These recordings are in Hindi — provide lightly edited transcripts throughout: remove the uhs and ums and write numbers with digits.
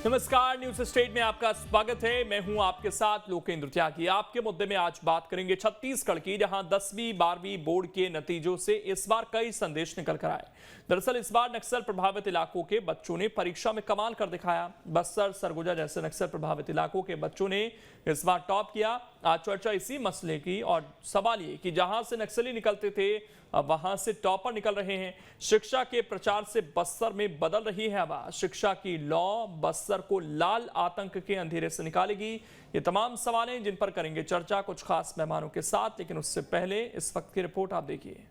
नमस्कार, न्यूज स्टेट में आपका स्वागत है। मैं हूं आपके साथ लोकेंद्र त्यागी। आपके मुद्दे में आज बात करेंगे छत्तीसगढ़ की, जहां 10वीं 12वीं बोर्ड के नतीजों से इस बार कई संदेश निकल कर आए। दरअसल इस बार नक्सल प्रभावित इलाकों के बच्चों ने परीक्षा में कमाल कर दिखाया। बस्तर, सरगुजा जैसे नक्सल प्रभावित इलाकों के बच्चों ने इस बार टॉप किया। आज चर्चा इसी मसले की और सवाल ये कि जहां से नक्सली निकलते थे अब वहां से टॉपर निकल रहे हैं। शिक्षा के प्रचार से बस्तर में बदल रही है हवा। शिक्षा की लौ बस्तर को लाल आतंक के अंधेरे से निकालेगी। ये तमाम सवाल हैं जिन पर करेंगे चर्चा कुछ खास मेहमानों के साथ, लेकिन उससे पहले इस वक्त की रिपोर्ट आप देखिए।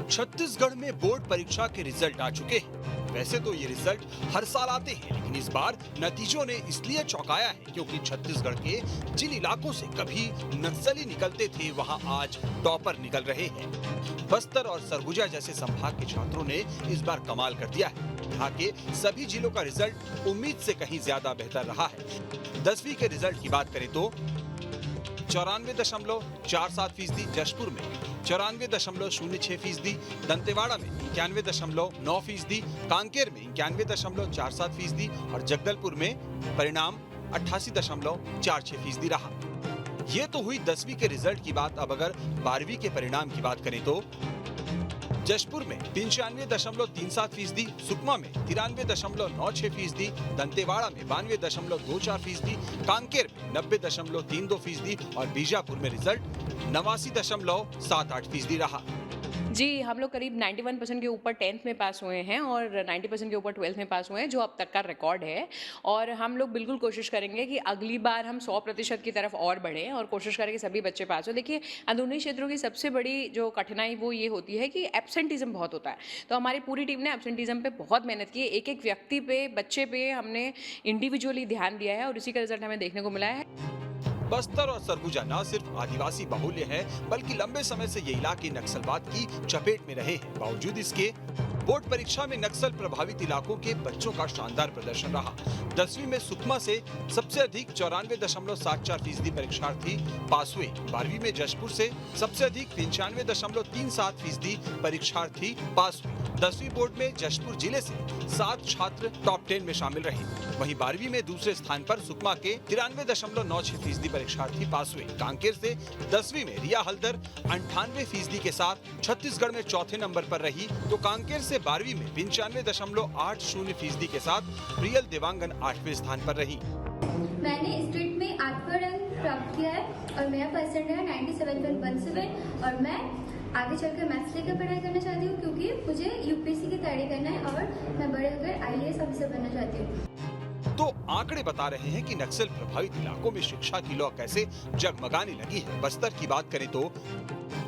छत्तीसगढ़ में बोर्ड परीक्षा के रिजल्ट आ चुके हैं। वैसे तो ये रिजल्ट हर साल आते हैं, लेकिन इस बार नतीजों ने इसलिए चौंकाया है क्योंकि छत्तीसगढ़ के जिन इलाकों से कभी नक्सली निकलते थे वहां आज टॉपर निकल रहे हैं। बस्तर और सरगुजा जैसे संभाग के छात्रों ने इस बार कमाल कर दिया है। यहाँ के सभी जिलों का रिजल्ट उम्मीद से कहीं ज्यादा बेहतर रहा है। 10वीं के रिजल्ट की बात करें तो 94.47%, जशपुर में 94.06%, दंतेवाड़ा में 91.9%, कांकेर में 91.47% और जगदलपुर में परिणाम 88.46% रहा। ये तो हुई 10वीं के रिजल्ट की बात। अब अगर 12वीं के परिणाम की बात करें तो जशपुर में 95.37%, सुकमा में 93.96%, दंतेवाड़ा में 92.24%, कांकेर में 90.32% और बीजापुर में रिजल्ट 89.78% रहा। जी, हम लोग करीब 91% के ऊपर 10th में पास हुए हैं और 90% के ऊपर 12th में पास हुए हैं, जो अब तक का रिकॉर्ड है। और हम लोग बिल्कुल कोशिश करेंगे कि अगली बार हम 100% की तरफ और बढ़ें और कोशिश करें कि सभी बच्चे पास हो। देखिए, अंदरूनी क्षेत्रों की सबसे बड़ी जो कठिनाई वो ये होती है कि एब्सेंटिज्म बहुत होता है। तो हमारी पूरी टीम ने एब्सेंटिज्म पे बहुत मेहनत की है। एक-एक व्यक्ति पे, बच्चे पे हमने इंडिविजुअली ध्यान दिया है और उसी का रिजल्ट हमें देखने को मिला है। बस्तर और सरगुजा न सिर्फ आदिवासी बाहुल्य है, बल्कि लंबे समय से ये इलाके नक्सलवाद की चपेट में रहे हैं। बावजूद इसके बोर्ड परीक्षा में नक्सल प्रभावित इलाकों के बच्चों का शानदार प्रदर्शन रहा। 10वीं में सुकमा से सबसे अधिक 94.74% परीक्षार्थी पास हुए। 12वीं में जशपुर से सबसे अधिक 95.37% परीक्षार्थी पास हुए। 10वीं बोर्ड में जशपुर जिले से 7 छात्र टॉप 10 में शामिल रहे। वहीं 12वीं में दूसरे स्थान पर सुकमा के 93.96% परीक्षार्थी पास हुए। कांकेर से 10वीं में रिया हल्दर 98% के साथ छत्तीसगढ़ में चौथे नंबर पर रही, तो कांकेर से 12वीं में 95.80% के साथ प्रियल देवांगन 8वें स्थान पर रही। मैंने स्टेट में 8वां रैंक प्राप्त किया है और मेरा परसेंट है 97.17 और मैं आगे चलकर मैथ्स लेकर पढ़ाई करना चाहती हूँ क्योंकि मुझे यूपीएससी की तैयारी करना है और मैं बड़े होकर आईएएस ऑफिसर बनना चाहती हूँ। तो आंकड़े बता रहे हैं कि नक्सल प्रभावित इलाकों में शिक्षा की लौ कैसे जगमगाने लगी है। बस्तर की बात करें तो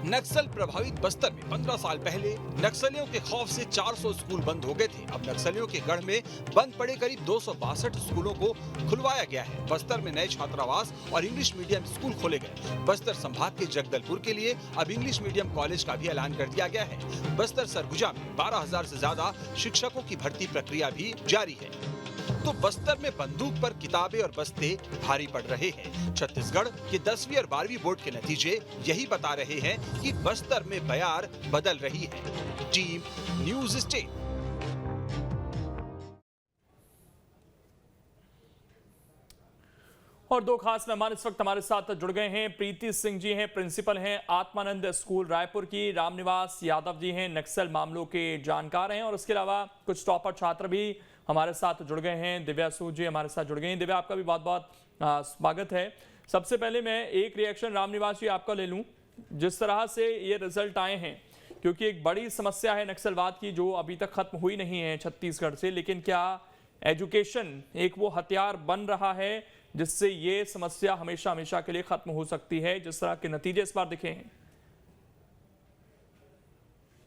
नक्सल प्रभावित बस्तर में 15 साल पहले नक्सलियों के खौफ से 400 स्कूल बंद हो गए थे। अब नक्सलियों के गढ़ में बंद पड़े करीब 262 स्कूलों को खुलवाया गया है। बस्तर में नए छात्रावास और इंग्लिश मीडियम स्कूल खोले गए। बस्तर संभाग के जगदलपुर के लिए अब इंग्लिश मीडियम कॉलेज का भी ऐलान कर दिया गया है। बस्तर सरगुजा में 12,000 से ज्यादा शिक्षकों की भर्ती प्रक्रिया भी जारी है। तो बस्तर में बंदूक पर किताबें और बस्ते भारी पड़ रहे हैं। छत्तीसगढ़ के 10वीं और 12वीं बोर्ड के नतीजे यही बता रहे हैं कि बस्तर में बयार बदल रही है। Team news state. और दो खास मेहमान इस वक्त हमारे साथ जुड़ गए हैं। प्रीति सिंह जी हैं, प्रिंसिपल हैं आत्मानंद स्कूल रायपुर की। रामनिवास यादव जी हैं, नक्सल मामलों के जानकार हैं। और उसके अलावा कुछ टॉपर छात्र भी हमारे साथ जुड़ गए हैं। दिव्या सूद जी हमारे साथ जुड़ गए हैं। दिव्या, आपका भी बहुत बहुत स्वागत है। सबसे पहले मैं एक रिएक्शन रामनिवास जी आपका ले लूं, जिस तरह से ये रिजल्ट आए हैं, क्योंकि एक बड़ी समस्या है नक्सलवाद की जो अभी तक खत्म हुई नहीं है छत्तीसगढ़ से, लेकिन क्या एजुकेशन एक वो हथियार बन रहा है जिससे ये समस्या हमेशा हमेशा के लिए खत्म हो सकती है, जिस तरह के नतीजे इस बार दिखे हैं?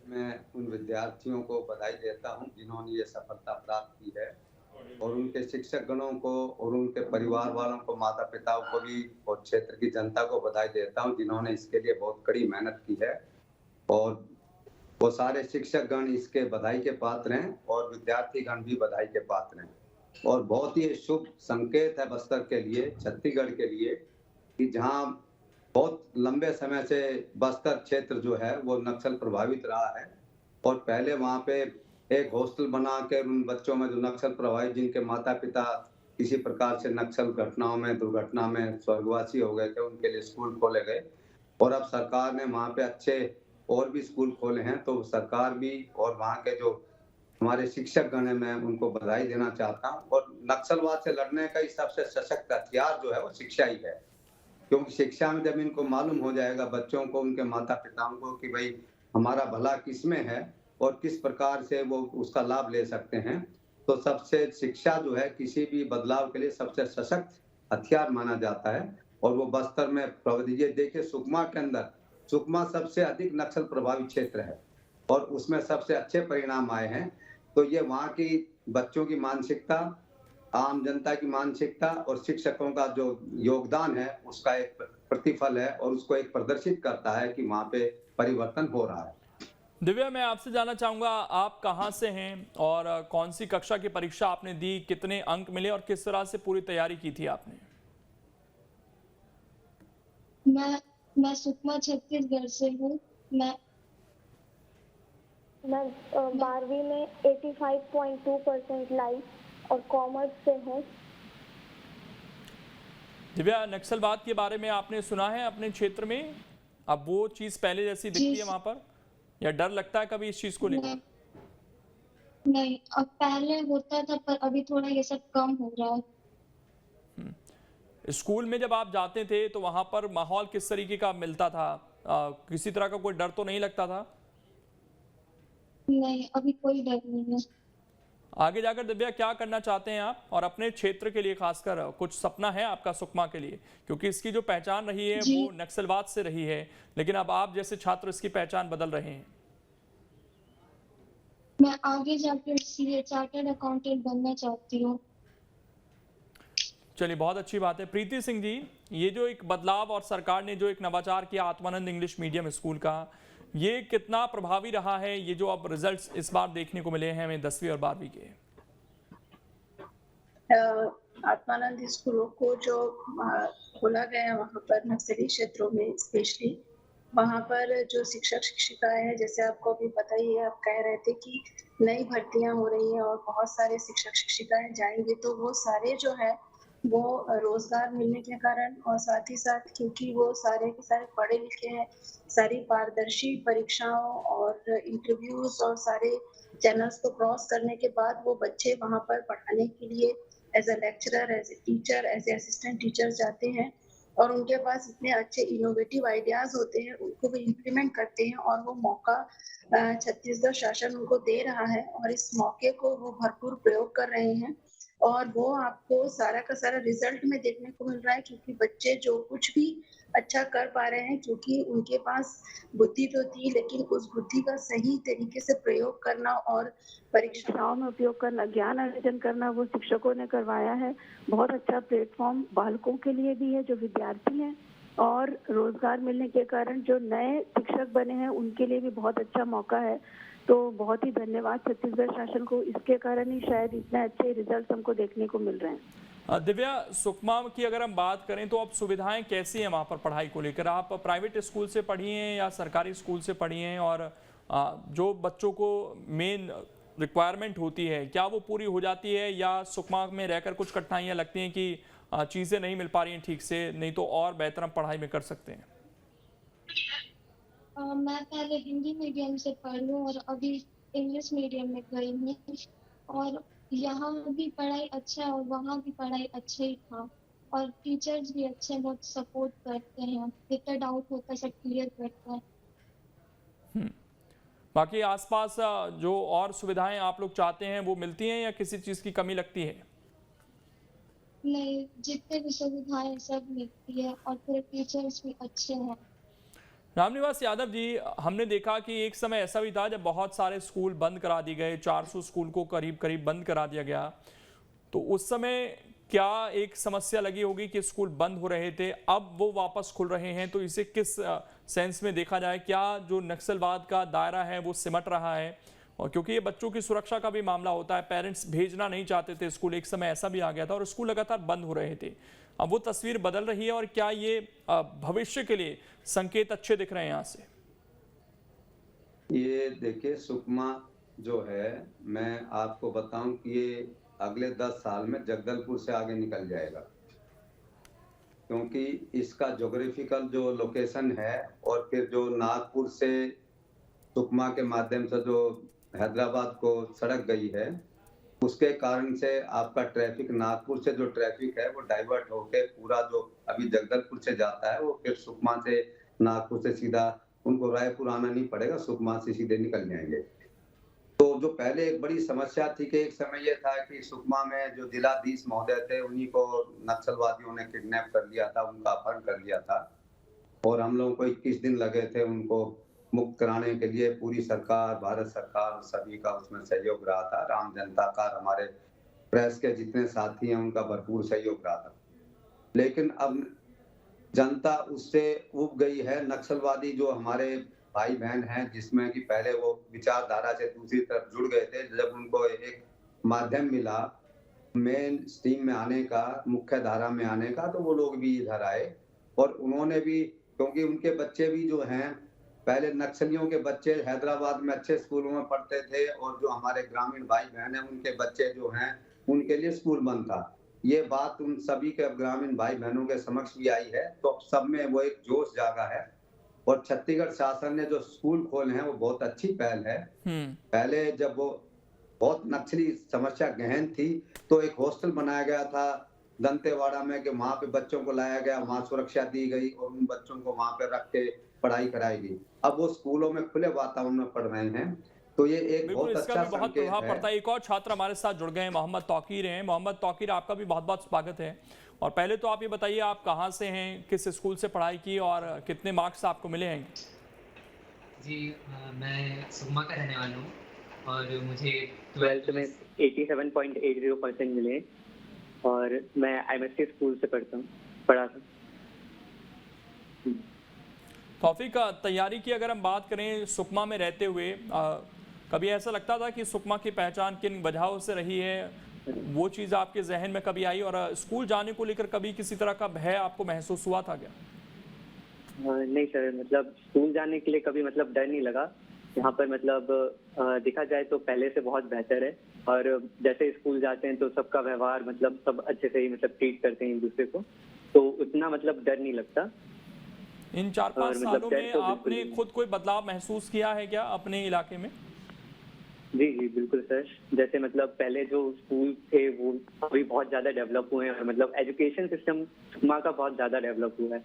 मैं उन विद्यार्थियों को बधाई देता हूं जिन्होंने ये सफलता प्राप्त की है और उनके शिक्षक गणों को और उनके परिवार वालों को, माता पिताओं को भी और क्षेत्र की जनता को बधाई देता हूं जिन्होंने इसके लिए बहुत कड़ी मेहनत की है। और वो सारे शिक्षक गण इसके बधाई के पात्र हैं और विद्यार्थी गण भी बधाई के पात्र हैं। और बहुत ही शुभ संकेत है बस्तर के लिए, छत्तीसगढ़ के लिए, कि जहां बहुत लंबे समय से बस्तर क्षेत्र जो है वो नक्सल प्रभावित रहा है और पहले वहाँ पे एक हॉस्टल बना के उन बच्चों में जो नक्सल प्रभावित जिनके माता पिता किसी प्रकार से नक्सल घटनाओं में दुर्घटना में स्वर्गवासी हो गए थे उनके लिए स्कूल खोले गए और अब सरकार ने वहाँ पे अच्छे और भी स्कूल खोले हैं। तो सरकार भी और वहाँ के जो हमारे शिक्षक गण हैं मैं उनको बधाई देना चाहता हूँ। और नक्सलवाद से लड़ने का ही सबसे सशक्त हथियार जो है वो शिक्षा ही है, क्योंकि शिक्षा में जब इनको मालूम हो जाएगा बच्चों को उनके माता पिताओं को कि भाई हमारा भला किसमें है और किस प्रकार से वो उसका लाभ ले सकते हैं, तो सबसे शिक्षा जो है किसी भी बदलाव के लिए सबसे सशक्त हथियार माना जाता है। और वो बस्तर में ये देखिए सुकमा के अंदर, सुकमा सबसे अधिक नक्सल प्रभावित क्षेत्र है और उसमें सबसे अच्छे परिणाम आए हैं। तो ये वहाँ की बच्चों की मानसिकता, आम जनता की मानसिकता और शिक्षकों का जो योगदान है उसका एक प्रतिफल है और उसको एक प्रदर्शित करता है कि वहाँ पे परिवर्तन हो रहा है। दिव्या, मैं आपसे जानना चाहूंगा, आप कहां से हैं और कौन सी कक्षा की परीक्षा आपने दी, कितने अंक मिले और किस तरह से पूरी तैयारी की थी आपने? मैं सुकमा छत्तीसगढ़ से हूँ। मैं 12वीं में 85.2% लाई और कॉमर्स से हूँ। दिव्या, नक्सलवाद के बारे में आपने सुना है अपने क्षेत्र में? अब वो चीज पहले जैसी दिखती है वहां पर, या डर लगता है कभी इस चीज को लेकर? नहीं, अब पहले होता था पर अभी थोड़ा ये सब कम हो रहा है। स्कूल में जब आप जाते थे तो वहां पर माहौल किस तरीके का मिलता था? किसी तरह का कोई डर तो नहीं लगता था? नहीं, अभी कोई डर नहीं है। आगे जाकर दिव्या क्या करना चाहते हैं आप, और अपने क्षेत्र के लिए खासकर कुछ सपना है आपका सुकमा के लिए? क्योंकि इसकी जो पहचान रही है वो नक्सलवाद से रही है, लेकिन अब आप जैसे छात्र इसकी पहचान बदल रहे हैं। मैं आगे जाकर सीए चार्टर्ड अकाउंटेंट बनना चाहती हूँ। चलिए, बहुत अच्छी बात है। प्रीति सिंह जी, ये जो एक बदलाव और सरकार ने जो एक नवाचार किया आत्मानंद इंग्लिश मीडियम स्कूल का, ये कितना प्रभावी रहा है? ये जो अब रिजल्ट्स इस बार देखने को मिले हैं हमें 10वीं और 12वीं के। आत्मानंद स्कूलों को जो खोला गया वहाँ पर नक्सली क्षेत्रों में स्पेशली, वहाँ पर जो शिक्षक शिक्षिकाएं हैं, जैसे आपको अभी पता ही है, आप कह रहे थे कि नई भर्तियां हो रही हैं और बहुत सारे शिक्षक शिक्षिकाएं जाएंगे, तो वो सारे जो है वो रोजगार मिलने के कारण और साथ ही साथ क्योंकि वो सारे के सारे पढ़े लिखे हैं, सारी पारदर्शी परीक्षाओं और इंटरव्यूज और सारे चैनल्स को क्रॉस करने के बाद वो बच्चे वहाँ पर पढ़ाने के लिए as a lecturer, as a teacher, as a assistant teacher जाते हैं और उनके पास इतने अच्छे इनोवेटिव आइडियाज होते हैं, उनको भी इम्प्लीमेंट करते हैं और वो मौका छत्तीसगढ़ शासन उनको दे रहा है और इस मौके को वो भरपूर प्रयोग कर रहे हैं और वो आपको सारा का सारा रिजल्ट में देखने को मिल रहा है, क्योंकि बच्चे जो कुछ भी अच्छा कर पा रहे हैं, क्योंकि उनके पास बुद्धि तो थी लेकिन उस बुद्धि का सही तरीके से प्रयोग करना और परीक्षाओं में उपयोग करना, ज्ञान अर्जन करना वो शिक्षकों ने करवाया है। बहुत अच्छा प्लेटफॉर्म बालकों के लिए भी है जो विद्यार्थी हैं, और रोजगार मिलने के कारण जो नए शिक्षक बने हैं उनके लिए भी बहुत अच्छा मौका है। तो बहुत ही धन्यवाद छत्तीसगढ़ शासन को, इसके कारण ही शायद इतने अच्छे रिजल्ट हमको देखने को मिल रहे हैं। दिव्या, सुकमा की अगर हम बात करें तो अब सुविधाएं कैसी हैं वहाँ पर पढ़ाई को लेकर? आप प्राइवेट स्कूल से पढ़ी हैं या सरकारी स्कूल से पढ़ी हैं, और जो बच्चों को मेन रिक्वायरमेंट होती है क्या वो पूरी हो जाती है, या सुकमा में रहकर कुछ कठिनाइयाँ लगती हैं कि चीज़ें नहीं मिल पा रही हैं ठीक से, नहीं तो और बेहतर हम पढ़ाई में कर सकते हैं? मैं पहले हिंदी मीडियम से पढ़ी हूँ और अभी इंग्लिश मीडियम में गई हूँ, और यहाँ भी पढ़ाई अच्छा है और वहाँ भी पढ़ाई अच्छा ही था, और टीचर्स भी अच्छे बहुत सपोर्ट करते हैं, जितना डाउट होता है सब क्लियर करते हैं। बाकी आसपास जो और सुविधाएं आप लोग चाहते हैं वो मिलती हैं या किसी चीज़ की कमी लगती है? नहीं, जितने भी सुविधाएं सब मिलती है और फिर टीचर्स भी अच्छे हैं। रामनिवास यादव जी, हमने देखा कि एक समय ऐसा भी था जब बहुत सारे स्कूल बंद करा दिए गए, 400 स्कूल को करीब बंद करा दिया गया, तो उस समय क्या एक समस्या लगी होगी कि स्कूल बंद हो रहे थे, अब वो वापस खुल रहे हैं, तो इसे किस सेंस में देखा जाए? क्या जो नक्सलवाद का दायरा है वो सिमट रहा है, और क्योंकि ये बच्चों की सुरक्षा का भी मामला होता है, पेरेंट्स भेजना नहीं चाहते थे स्कूल, एक समय ऐसा भी आ गया था और स्कूल लगातार बंद हो रहे थे। अब वो तस्वीर बदल रही है और क्या ये भविष्य के लिए संकेत अच्छे दिख रहे हैं यहाँ से? ये देखिए, सुकमा जो है, मैं आपको बताऊं कि ये अगले 10 साल में जगदलपुर से आगे निकल जाएगा, क्योंकि इसका ज्योग्राफिकल जो लोकेशन है और फिर जो नागपुर से सुकमा के माध्यम से जो हैदराबाद को सड़क गई है, उसके कारण से आपका ट्रैफिक, नागपुर से जो ट्रैफिक है वो डाइवर्ट होके पूरा जो अभी जगदलपुर से जाता है वो फिर सुकमा से, नागपुर से सीधा, उनको रायपुर आना नहीं पड़ेगा, सुकमा से सीधे निकल जाएंगे। तो जो पहले एक बड़ी समस्या थी कि एक समय ये था कि सुकमा में जो जिलाधीश महोदय थे उन्हीं को नक्सलवादियों ने किडनैप कर लिया था, उनका अपहरण कर लिया था और हम लोगों को 21 दिन लगे थे उनको मुक्त कराने के लिए। पूरी सरकार, भारत सरकार, सभी का उसमें सहयोग रहा था। राम जनता का, हमारे प्रेस के जितने साथी हैं उनका भरपूर सहयोग रहा था। लेकिन अब जनता उससे उब गई है। नक्सलवादी जो हमारे भाई बहन हैं, जिसमें कि पहले वो विचारधारा से दूसरी तरफ जुड़ गए थे, जब उनको एक माध्यम मिला मेन स्ट्रीम में आने का, मुख्य धारा में आने का, तो वो लोग भी इधर आए और उन्होंने भी, क्योंकि उनके बच्चे भी जो हैं, पहले नक्सलियों के बच्चे हैदराबाद में अच्छे स्कूलों में पढ़ते थे और जो हमारे ग्रामीण भाई बहन हैं उनके बच्चे जो हैं उनके लिए स्कूल बंद था। ये बात उन सभी के ग्रामीण भाई बहनों के समक्ष भी आई है, तो सब में वो एक जोश जागा है और छत्तीसगढ़ शासन ने जो स्कूल खोले हैं वो बहुत अच्छी पहल है। पहले जब वो बहुत नक्सली समस्या गहन थी तो एक हॉस्टल बनाया गया था दंतेवाड़ा में कि वहां पे बच्चों को लाया गया, वहां सुरक्षा दी गई और उन बच्चों को वहां पे रख के पढ़ाई कराई गई। अब वो स्कूलों में खुले वातावरण में पढ़ रहे हैं, तो ये एक बहुत इसका अच्छा भी बहुत संकेत प्रभाव है। पड़ता है। एक और छात्र हमारे साथ जुड़ गए हैं, मोहम्मद तौकीर हैं। मोहम्मद तौकीर, आपका भी बहुत बहुत स्वागत है। और पहले तो आप ये बताइए, आप कहाँ से हैं, किस स्कूल से पढ़ाई की और कितने मार्क्स आपको मिले हैं? जी मैं सुकमा का रहने वाला हूँ और मुझे 12th में 87.80% मिले और मैं IMST स्कूल से पढ़ा था। तौफीक, तैयारी की अगर हम बात करें सुकमा में रहते हुए, कभी ऐसा लगता था कि सुकमा की पहचान किन वजहों से रही है, वो चीज़ आपके जहन में कभी आई? और स्कूल जाने को लेकर कभी किसी तरह का भय आपको महसूस हुआ था क्या? नहीं सर, मतलब स्कूल जाने के लिए कभी मतलब डर नहीं लगा। यहाँ पर मतलब देखा जाए तो पहले से बहुत बेहतर है और जैसे स्कूल जाते हैं तो सबका व्यवहार मतलब सब अच्छे से ही मतलब ट्रीट करते हैं एक दूसरे को, तो उतना मतलब डर नहीं लगता। इन 4-5 सालों में आपने खुद कोई बदलाव महसूस किया है क्या अपने इलाके में? जी जी बिल्कुल सर। जैसे मतलब पहले जो स्कूल थे वो अभी बहुत ज़्यादा डेवलप हुए हैं और मतलब एजुकेशन सिस्टम सुकमा का बहुत ज़्यादा डेवलप हुआ है,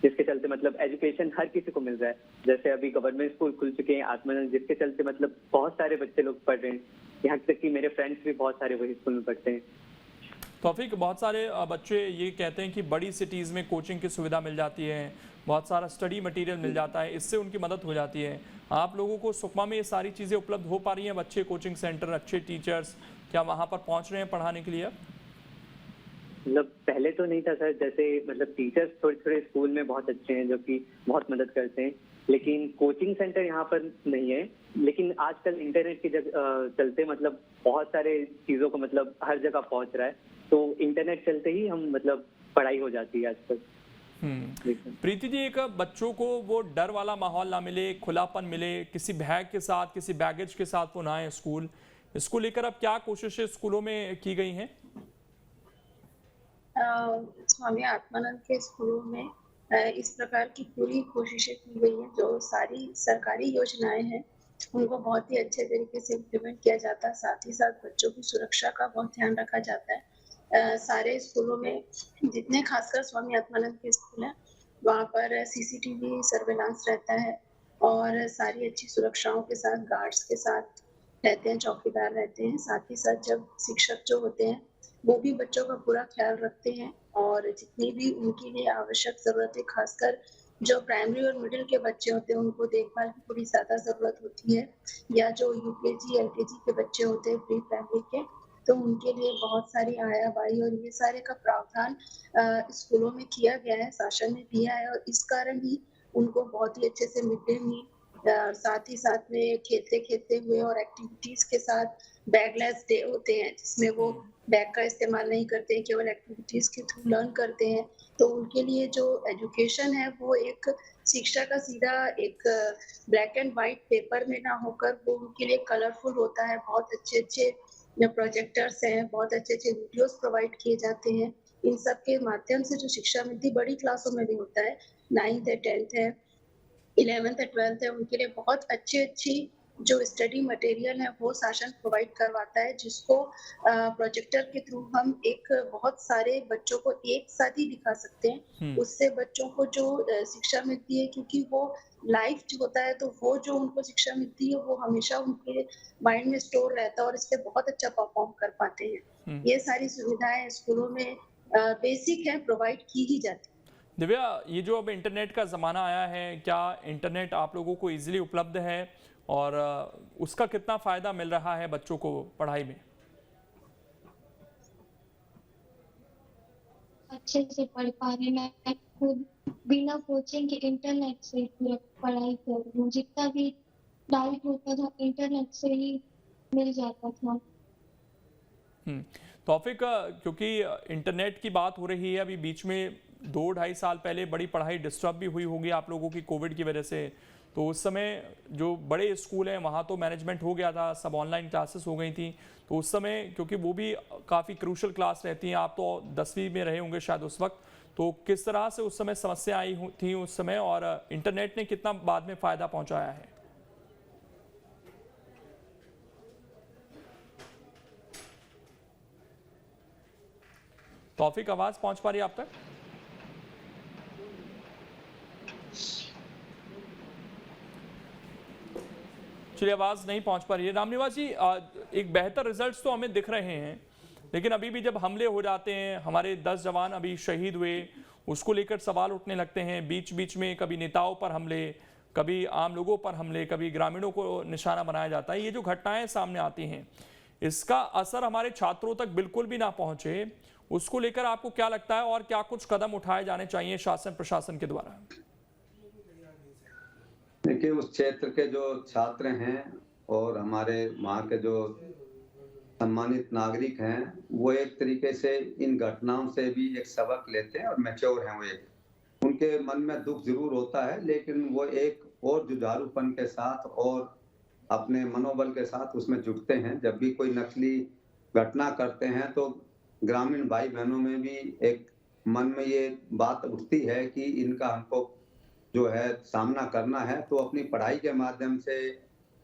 जिसके चलते मतलब एजुकेशन हर किसी को मिल रहा है। जैसे अभी गवर्नमेंट स्कूल खुल चुके हैं आत्मानंद, जिसके चलते मतलब बहुत सारे बच्चे लोग पढ़ रहे हैं। यहाँ तक कि मेरे फ्रेंड्स भी बहुत सारे वही स्कूल में पढ़ते हैं। तौफीक, बहुत सारे बच्चे ये कहते हैं कि बड़ी सिटीज़ में कोचिंग की सुविधा मिल जाती है, बहुत सारा स्टडी मटेरियल मिल जाता है, इससे उनकी मदद हो जाती है। आप लोगों को सुकमा में ये सारी चीज़ें उपलब्ध हो पा रही हैं? बच्चे, कोचिंग सेंटर, अच्छे टीचर्स क्या वहाँ पर पहुँच रहे हैं पढ़ाने के लिए? मतलब पहले तो नहीं था सर, जैसे मतलब टीचर्स थोड़े थोड़े स्कूल में बहुत अच्छे हैं जो कि बहुत मदद करते हैं, लेकिन कोचिंग सेंटर यहाँ पर नहीं है। लेकिन आजकल इंटरनेट के चलते मतलब बहुत सारे चीज़ों को मतलब हर जगह पहुँच रहा है, तो इंटरनेट चलते ही हम मतलब पढ़ाई हो जाती है आजकल। प्रीति जी, एक बच्चों को वो डर वाला माहौल ना मिले, खुलापन मिले, किसी बैग के साथ, किसी बैगेज के साथ वो ना आए स्कूल, इसको लेकर अब क्या कोशिशें स्कूलों में की गई हैं? स्वामी आत्मानंद के स्कूलों में इस प्रकार की पूरी कोशिशें की गई हैं। जो सारी सरकारी योजनाएं हैं उनको बहुत ही अच्छे तरीके से इम्प्लीमेंट किया जाता है। साथ ही साथ बच्चों की सुरक्षा का बहुत ध्यान रखा जाता है। सारे स्कूलों में, जितने खासकर स्वामी आत्मानंद के स्कूल हैं, वहाँ पर CCTV सर्वेलांस रहता है और सारी अच्छी सुरक्षाओं के साथ, गार्ड्स के साथ रहते हैं, चौकीदार रहते हैं। साथ ही साथ जब शिक्षक जो होते हैं वो भी बच्चों का पूरा ख्याल रखते हैं और जितनी भी उनके लिए आवश्यक ज़रूरत है, खासकर जो प्राइमरी और मिडिल के बच्चे होते हैं उनको देखभाल की थोड़ी ज़्यादा ज़रूरत होती है, या जो UKG LKG के बच्चे होते हैं प्री प्राइमरी के, तो उनके लिए बहुत सारी आया बाई और ये सारे का प्रावधान स्कूलों में किया गया है, शासन ने दिया है और इस कारण ही उनको बहुत ही अच्छे से मिड डे मील साथ ही साथ में खेलते खेलते हुए और एक्टिविटीज के साथ बैगलेस डे होते हैं, जिसमें वो बैग का इस्तेमाल नहीं करते हैं, केवल एक्टिविटीज के थ्रू लर्न करते हैं। तो उनके लिए जो एजुकेशन है वो एक शिक्षा का सीधा एक ब्लैक एंड व्हाइट पेपर में ना होकर वो उनके लिए कलरफुल होता है। बहुत अच्छे अच्छे प्रोजेक्टर्स हैं, बहुत अच्छे अच्छे वीडियोस प्रोवाइड किए जाते हैं। इन सब के माध्यम से जो शिक्षा मिलती बड़ी क्लासों में भी होता है, 9th है, 10th है, 11th है, 12th है, उनके लिए बहुत अच्छी जो स्टडी मटेरियल है वो शासन प्रोवाइड करवाता है, जिसको प्रोजेक्टर के थ्रू हम एक बहुत सारे बच्चों को एक साथ ही दिखा सकते हैं। उससे बच्चों को जो शिक्षा मिलती है, क्योंकि वो लाइव जो होता है तो वो जो उनको शिक्षा मिलती है वो हमेशा उनके माइंड में स्टोर रहता है और इससे बहुत अच्छा परफॉर्म कर पाते हैं। ये सारी सुविधाएं स्कूलों में बेसिक है, प्रोवाइड की ही जाती है। दिव्या, ये जो अब इंटरनेट का ज़माना आया है, क्या इंटरनेट आप लोगों को इजीली उपलब्ध है और उसका कितना फ़ायदा मिल रहा है बच्चों को पढ़ाई में? अच्छे से पढ़ पा रहे। मैं खुद बिना कोचिंग के इंटरनेट से पूरा पढ़ाई कर रही हूँ। जितना भी डाउट होता था इंटरनेट से ही मिल जाता था। तौफिक, क्योंकि इंटरनेट की बात हो रही है, अभी बीच में 2-2.5 साल पहले बड़ी पढ़ाई डिस्टर्ब भी हुई होगी आप लोगों की कोविड की वजह से, तो उस समय जो बड़े स्कूल हैं वहाँ तो मैनेजमेंट हो गया था, सब ऑनलाइन क्लासेस हो गई थी, तो उस समय क्योंकि वो भी काफ़ी क्रूशल क्लास रहती हैं, आप तो 10वीं में रहे होंगे शायद उस वक्त, तो किस तरह से उस समय समस्या आई थी उस समय और इंटरनेट ने कितना बाद में फ़ायदा पहुँचाया है? तौफिक, आवाज़ पहुँच पा रही है आप तक? चलिए, आवाज़ नहीं पहुंच पा रही है। रामनिवास जी, एक बेहतर रिजल्ट्स तो हमें दिख रहे हैं, लेकिन अभी भी जब हमले हो जाते हैं, हमारे 10 जवान अभी शहीद हुए, उसको लेकर सवाल उठने लगते हैं। बीच बीच में कभी नेताओं पर हमले, कभी आम लोगों पर हमले, कभी ग्रामीणों को निशाना बनाया जाता है। ये जो घटनाएं सामने आती हैं, इसका असर हमारे छात्रों तक बिल्कुल भी ना पहुंचे, उसको लेकर आपको क्या लगता है और क्या कुछ कदम उठाए जाने चाहिए शासन प्रशासन के द्वारा? देखिए, उस क्षेत्र के जो छात्र हैं और हमारे वहाँ के जो सम्मानित नागरिक हैं, वो एक तरीके से इन घटनाओं से भी एक सबक लेते हैं और मैच्योर हैं। वो उनके मन में दुख जरूर होता है, लेकिन वो एक और जुझारूपन के साथ और अपने मनोबल के साथ उसमें जुटते हैं। जब भी कोई नक्सली घटना करते हैं तो ग्रामीण भाई बहनों में भी एक मन में ये बात उठती है कि इनका हमको जो है सामना करना है, तो अपनी पढ़ाई के माध्यम से,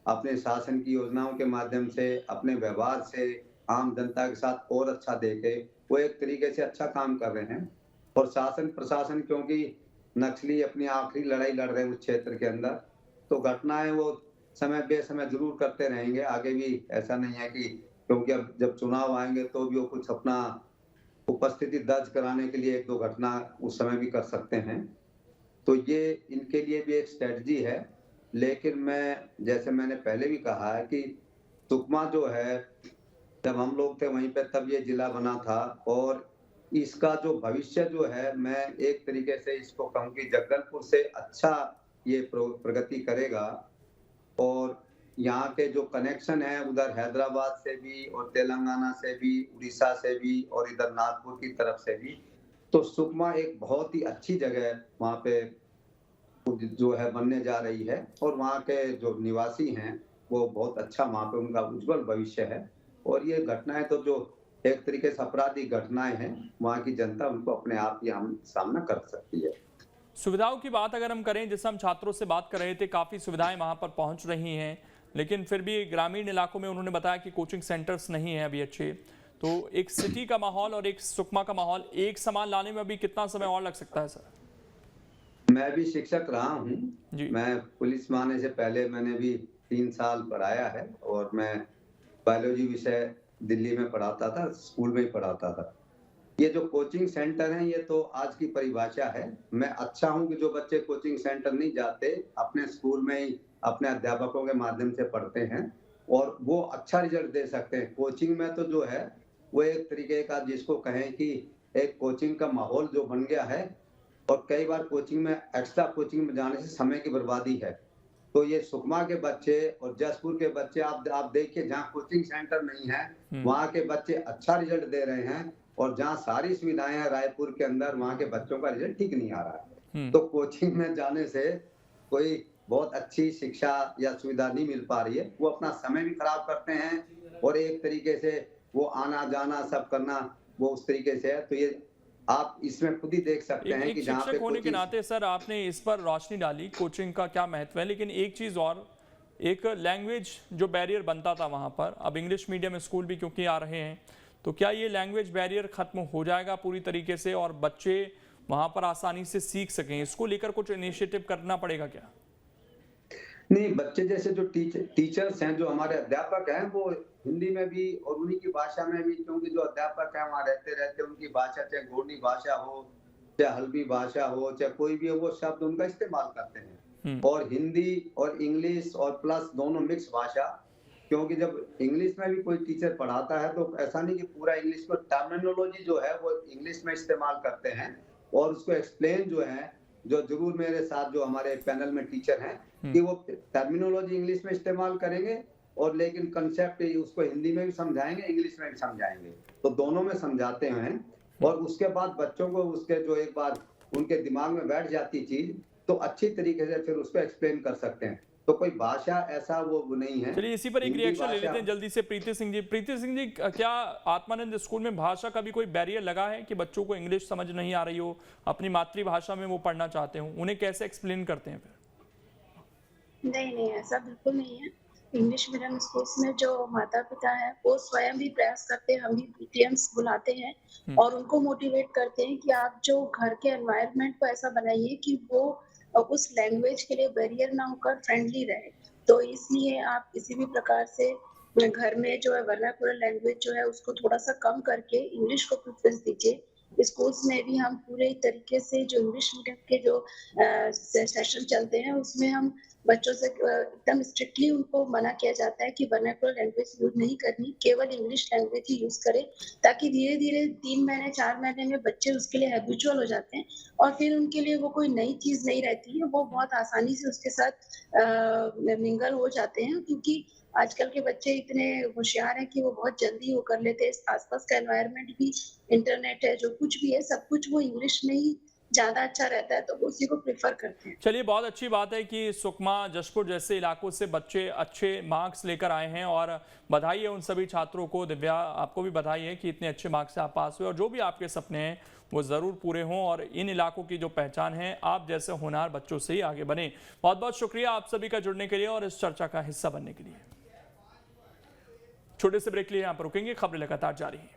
अपने शासन की योजनाओं के माध्यम से, अपने व्यवहार से आम जनता के साथ और अच्छा देके वो एक तरीके से अच्छा काम कर रहे हैं। और शासन प्रशासन, क्योंकि नक्सली अपनी आखिरी लड़ाई लड़ रहे हैं उस क्षेत्र के अंदर, तो घटनाएं वो समय बेसमय जरूर करते रहेंगे। आगे भी ऐसा नहीं है कि, क्योंकि अब जब चुनाव आएंगे तो भी वो कुछ अपना उपस्थिति दर्ज कराने के लिए 1-2 घटना उस समय भी कर सकते हैं। तो ये इनके लिए भी एक स्ट्रेटजी है। लेकिन जैसे मैंने पहले भी कहा है कि सुकमा जो है, जब हम लोग थे वहीं पे तब ये जिला बना था, और इसका जो भविष्य जो है, मैं एक तरीके से इसको कहूँ कि जगदलपुर से अच्छा ये प्रगति करेगा। और यहाँ के जो कनेक्शन है उधर हैदराबाद से भी और तेलंगाना से भी, उड़ीसा से भी और इधर नागपुर की तरफ से भी, तो सुकमा एक बहुत ही अच्छी जगह वहाँ पे जो है बनने जा रही है। और वहाँ के जो निवासी हैं वो बहुत अच्छा, वहाँ पे उनका उज्जवल भविष्य है। और ये घटनाएं तो जो एक तरीके से आपराधिक घटनाएं हैं, वहाँ की जनता उनको अपने आप ही हम सामना कर सकती है। सुविधाओं की बात अगर हम करें, जैसे हम छात्रों से बात कर रहे थे, काफ़ी सुविधाएं वहाँ पर पहुँच रही हैं, लेकिन फिर भी ग्रामीण इलाकों में उन्होंने बताया कि कोचिंग सेंटर्स नहीं है अभी अच्छे। तो एक सिटी का माहौल और एक सुकमा का माहौल एक समान लाने में अभी कितना समय और लग सकता है सर? मैं भी शिक्षक रहा हूँ। मैं पुलिस में आने से पहले मैंने भी 3 साल पढ़ाया है, और मैं बायोलॉजी विषय दिल्ली में पढ़ाता था, स्कूल में ही पढ़ाता था। ये जो कोचिंग सेंटर हैं, ये तो आज की परिभाषा है। मैं अच्छा हूँ कि जो बच्चे कोचिंग सेंटर नहीं जाते, अपने स्कूल में ही अपने अध्यापकों के माध्यम से पढ़ते हैं और वो अच्छा रिजल्ट दे सकते हैं। कोचिंग में तो जो है वो एक तरीके का, जिसको कहें कि एक कोचिंग का माहौल जो बन गया है, और कई बार कोचिंग में, एक्स्ट्रा कोचिंग में जाने से समय की बर्बादी है। तो ये सुकमा के बच्चे और जसपुर के बच्चे आप देखिए, जहाँ कोचिंग सेंटर नहीं है वहाँ के बच्चे अच्छा रिजल्ट दे रहे हैं, और जहाँ सारी सुविधाएं हैं रायपुर के अंदर वहाँ के बच्चों का रिजल्ट ठीक नहीं आ रहा है। तो कोचिंग में जाने से कोई बहुत अच्छी शिक्षा या सुविधा नहीं मिल पा रही है। वो अपना समय भी खराब करते हैं और एक तरीके से वो आना जाना सब करना वो उस तरीके से है। तो ये आप इसमें खुद ही देख सकते हैं कि जहाँ पे शिक्षक होने के नाते सर आपने इस पर रोशनी डाली कोचिंग का क्या महत्व है, लेकिन एक चीज़ और, एक लैंग्वेज जो बैरियर बनता था वहाँ पर, अब इंग्लिश मीडियम स्कूल भी क्योंकि आ रहे हैं, तो क्या ये लैंग्वेज बैरियर खत्म हो जाएगा पूरी तरीके से और बच्चे वहाँ पर आसानी से सीख सकें? इसको लेकर कुछ इनिशिएटिव करना पड़ेगा क्या? नहीं, बच्चे जैसे जो टीचर्स हैं, जो हमारे अध्यापक हैं, वो हिंदी में भी और उन्हीं की भाषा में भी, क्योंकि जो अध्यापक हैं वहाँ रहते उनकी भाषा, चाहे गोंडी भाषा हो, चाहे हल्बी भाषा हो, चाहे कोई भी हो, वो शब्द उनका इस्तेमाल करते हैं। और हिंदी और इंग्लिश और प्लस दोनों मिक्स भाषा, क्योंकि जब इंग्लिश में भी कोई टीचर पढ़ाता है तो ऐसा नहीं कि पूरा इंग्लिश को, टर्मिनोलॉजी जो है वो इंग्लिश में इस्तेमाल करते हैं और उसको एक्सप्लेन जो है, जो जरूर मेरे साथ जो हमारे पैनल में टीचर हैं कि वो टर्मिनोलॉजी इंग्लिश में इस्तेमाल करेंगे और लेकिन कंसेप्ट उसको हिंदी में भी समझाएंगे, इंग्लिश में भी समझाएंगे, तो दोनों में समझाते हैं। और उसके बाद बच्चों को उसके जो एक बार उनके दिमाग में बैठ जाती चीज तो अच्छी तरीके से फिर उसको एक्सप्लेन कर सकते हैं। तो कोई भाषा ऐसा वो नहीं है। चलिए इसी पर एक रिएक्शन ले लेते हैं जल्दी से प्रीति सिंह जी। प्रीति सिंह जी, क्या आत्मानंद स्कूल में भाषा का भी कोई बैरियर लगा है कि बच्चों को इंग्लिश समझ नहीं आ रही हो, अपनी मातृभाषा में वो पढ़ना चाहते हो, उन्हें कैसे एक्सप्लेन करते हैं फिर? नहीं, ऐसा बिल्कुल नहीं है। इंग्लिश मीडियम स्कूल्स में जो माता पिता हैं वो स्वयं भी प्रयास करते हैं, हम भी पीटीएम्स बुलाते हैं और उनको मोटिवेट करते हैं कि आप जो घर के एनवायरनमेंट को ऐसा बनाइए कि वो उस लैंग्वेज के लिए बैरियर ना होकर फ्रेंडली रहे। तो इसलिए आप किसी भी प्रकार से घर में जो है वर्नाकुलर लैंग्वेज जो है उसको थोड़ा सा कम करके इंग्लिश को प्रेफरेंस दीजिए। स्कूल्स में भी हम पूरे तरीके से जो इंग्लिश मीडियम के जो सेशन चलते हैं उसमें हम बच्चों से एकदम स्ट्रिक्टली उनको मना किया जाता है कि वर्नाकुलर लैंग्वेज यूज नहीं करनी, केवल इंग्लिश लैंग्वेज ही यूज करें, ताकि धीरे धीरे 3 महीने 4 महीने में बच्चे उसके लिए हैबिचुअल हो जाते हैं और फिर उनके लिए वो कोई नई चीज नहीं रहती है, वो बहुत आसानी से उसके साथ मिंगल हो जाते हैं। क्योंकि आजकल के बच्चे इतने होशियार हैं कि वो बहुत जल्दी वो कर लेते हैं। आसपास का एनवायरनमेंट भी, इंटरनेट है, जो कुछ भी है, सब कुछ वो इंग्लिश में ही ज्यादा अच्छा रहता है, तो वो उसी को प्रेफर करते हैं। चलिए बहुत अच्छी बात है कि सुकमा, जशपुर जैसे इलाकों से बच्चे अच्छे मार्क्स लेकर आए हैं और बधाई है उन सभी छात्रों को। दिव्या, आपको भी बधाई है कि इतने अच्छे मार्क्स से आप पास हुए और जो भी आपके सपने हैं वो ज़रूर पूरे हों और इन इलाकों की जो पहचान है आप जैसे होनहार बच्चों से ही आगे बने। बहुत बहुत शुक्रिया आप सभी का जुड़ने के लिए और इस चर्चा का हिस्सा बनने के लिए। छोटे से ब्रेक लिए यहाँ पर रुकेंगे, खबरें लगातार जारी हैं।